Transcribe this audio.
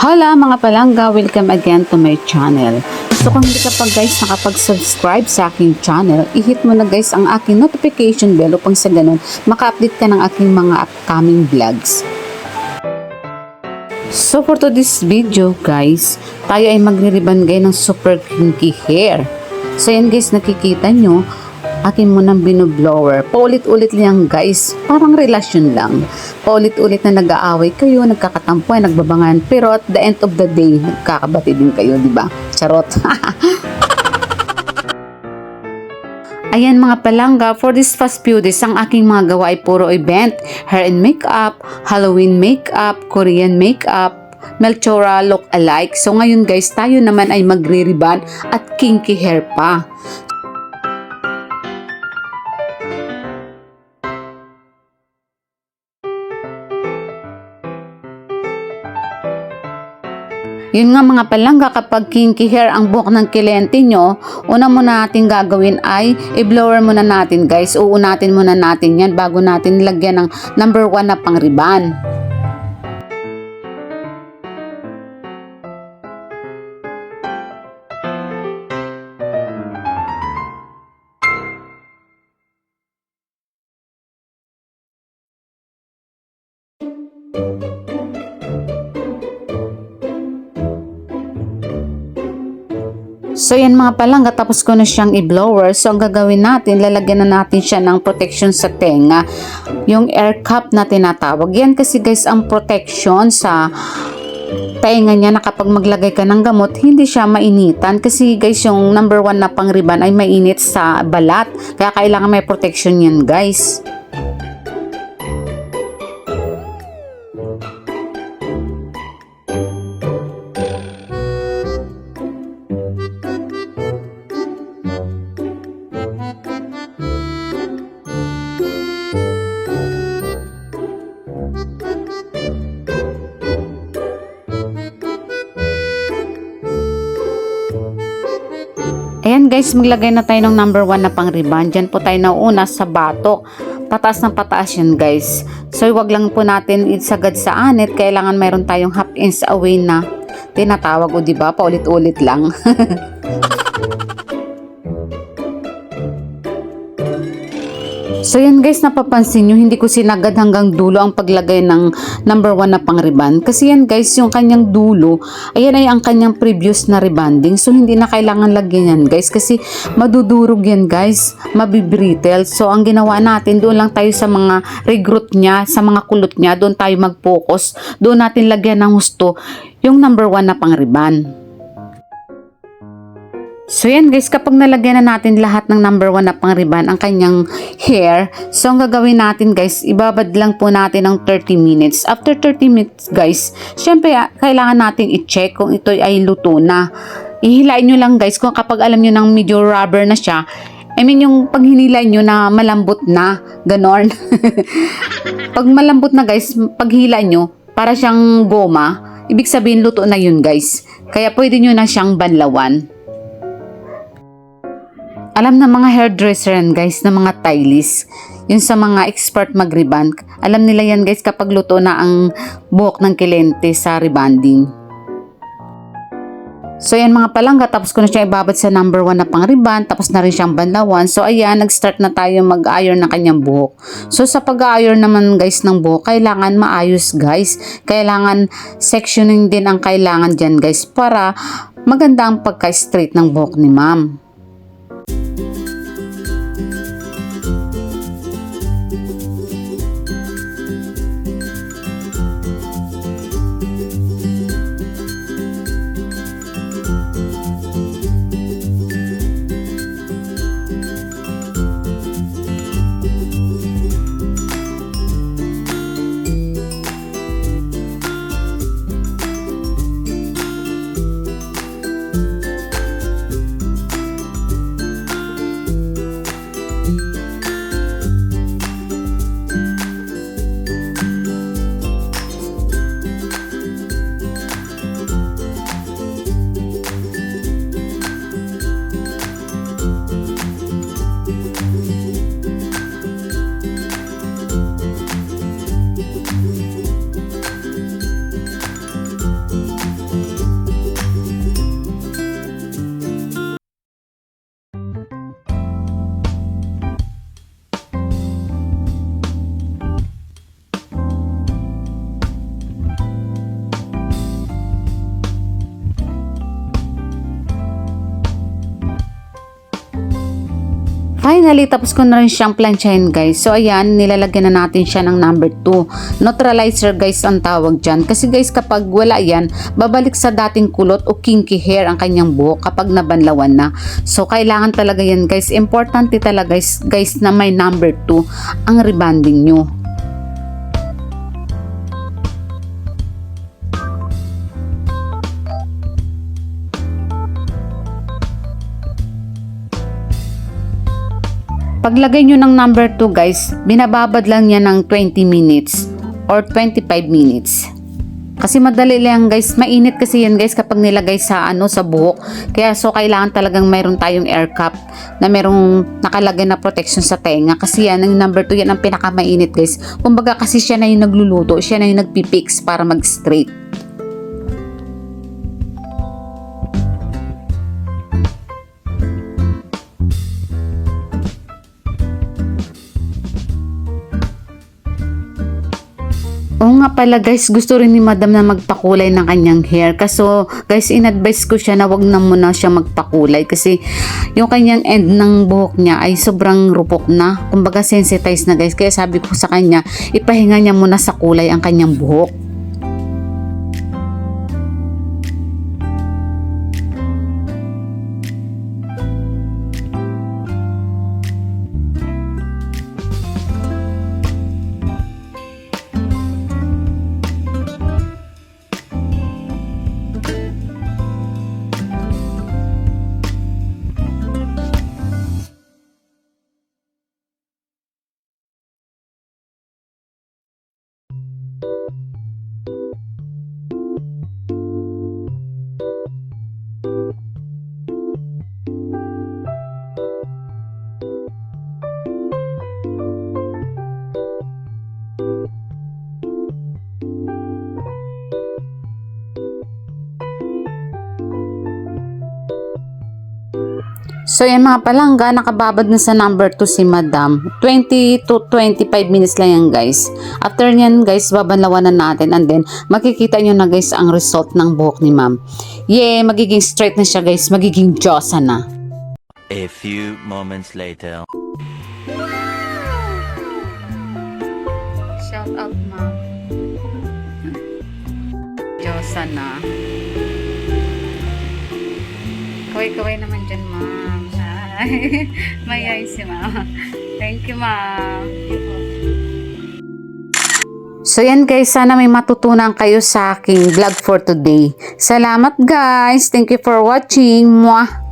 Hola mga palangga, welcome again to my channel. So kung hindi ka pa guys nakapag-subscribe sa aking channel, i-hit mo na guys ang aking notification bell upang sa ganun maka-update ka ng aking mga upcoming vlogs. So for today's video guys, tayo ay magre-ribbon ng super kinky hair. So yan guys, nakikita nyo, akin mo nang binoblower. Paulit-ulit lang guys, parang relasyon lang. Paulit-ulit na nag-aaway kayo, nagkakatampuan, nagbabangan, pero at the end of the day, nagkakabati din kayo, di ba? Charot. Ayan mga palangga, for this past few days, ang aking mga gawa ay puro event, hair and makeup, Halloween makeup, Korean makeup, Melchora look alike. So ngayon guys, tayo naman ay magre-ribbon at kinky hair pa. Yun nga mga palangga, kapag kinky hair ang buhok ng kliyente nyo, una muna natin gagawin ay i-blower muna natin guys. Uunatin muna natin yan bago natin lagyan ng number 1 na pang ribbon. So yan mga palangga, tapos ko na siyang i-blower. So ang gagawin natin, lalagyan na natin siya ng protection sa tenga, yung air cup na tinatawag. Yan kasi guys ang protection sa tenga niya, na kapag maglagay ka ng gamot, hindi siya mainitan. Kasi guys, yung number 1 na pang ribbon ay mainit sa balat. Kaya kailangan may protection yan guys. Ayan guys, maglagay na tayo ng number 1 na pang ribbon. Diyan po tayo nauuna sa batok. Pataas ng pataas yan guys. So wag lang po natin isagad sa anit. Kailangan mayroon tayong half inch away na tinatawag, o diba? Paulit-ulit lang. So yan guys, napapansin nyo, hindi ko sinagad hanggang dulo ang paglagay ng number 1 na pang ribbon. Kasi yan guys, yung kanyang dulo, ayan ay ang kanyang previous na rebonding. So hindi na kailangan lagyan yan guys, kasi madudurog yan guys, mabibrittle. So ang ginawa natin, doon lang tayo sa mga regroot niya, sa mga kulot niya, doon tayo mag-focus. Doon natin lagyan ng husto yung number 1 na pang ribbon. So yan guys, kapag nalagyan na natin lahat ng number 1 na pang ribbon ang kanyang hair, so ang gagawin natin guys, ibabad lang po natin ng 30 minutes. After 30 minutes guys, syempre kailangan natin i-check kung ito ay luto na. Ihilain nyo lang guys kung kapag alam nyo ng medyo rubber na siya, I mean yung pag hinilay nyo na malambot na, ganon. Pag malambot na guys, pag hila nyo, para siyang goma, ibig sabihin luto na yun guys. Kaya pwede nyo na siyang banlawan. Alam na mga hairdresser yan guys, na mga stylists, yun sa mga expert mag-rebond, alam nila yan guys kapag luto na ang buhok ng kliyente sa rebonding. So yan mga palangga, tapos ko na siya ibabad sa number 1 na pang ribbon, tapos na rin siyang banlawan. So ayan, nag-start na tayo mag-iron ng kanyang buhok. So sa pag-iron naman guys ng buhok, kailangan maayos guys. Kailangan sectioning din ang kailangan dyan guys, para maganda ang pagka-straight ng buhok ni ma'am. Finally, tapos ko na rin siyang planchahin guys. So ayan, nilalagyan na natin siya ng number 2. Neutralizer guys ang tawag dyan. Kasi guys, kapag wala yan, babalik sa dating kulot o kinky hair ang kanyang buhok kapag nabanlawan na. So kailangan talaga yan guys. Importante talaga guys na may number 2 ang rebonding nyo. Paglagay nyo ng number 2 guys, binababad lang niya ng 20 minutes or 25 minutes. Kasi madali lang guys, mainit kasi yan guys kapag nilagay sa sa buhok. Kaya so kailangan talagang mayroon tayong air cap na mayroong nakalagay na protection sa tenga. Kasi yan, ang number 2 yan ang pinakamainit guys. Kumbaga kasi siya na yung nagluluto, siya na yung nagpipix para mag-straight. Oo nga pala guys, gusto rin ni madam na magpakulay ng kanyang hair. Kaso guys, in-advise ko siya na wag na muna siya magpakulay kasi yung kanyang end ng buhok niya ay sobrang rupok na. Kumbaga sensitized na guys. Kaya sabi ko sa kanya, ipahinga niya muna sa kulay ang kanyang buhok. So yan mga palangga, nakababad na sa number 2 si madam. 20 to 25 minutes lang yan guys. After nyan guys, babanlawan na natin and then makikita nyo na guys ang result ng buhok ni ma'am. Yeah, magiging straight na siya guys, magiging Diyosa na. A few moments later. Shout out ma'am. Diyosa na. Kaway-kaway naman dyan ma'am. Mayay si ma'am. Thank you ma'am. So yan guys, sana may matutunan kayo sa aking vlog for today. Salamat guys. Thank you for watching. Mwah!